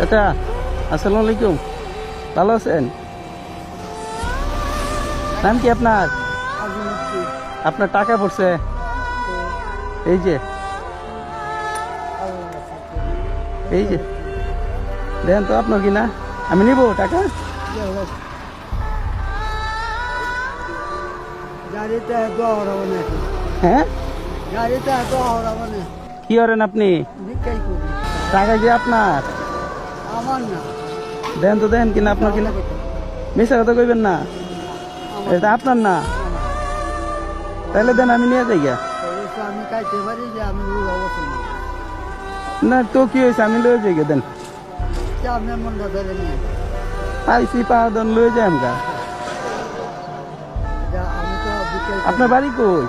চাচা আসসালামু আলাইকুম, ভালো আছেন? নাম কি আপনার? আপনার টাকা পড়ছে এই যে, এই যে দেন তো আপনার কিনা, আমি নিব টাকা। হ্যাঁ কি করেন আপনি? টাকা কি আপনার? দেন তো, দেন কিনা আপনার কিনা, মিশা কথা কইবেন না, এটা আপনার না। তাহলে দেন, আমি নিয়ে যাই গা। না তো কি হয়েছে, আমি লয়ে যাই গা, দেন। পাইছি পাওয়া দেন, লয়ে যাই আমরা। আপনার বাড়ি কই?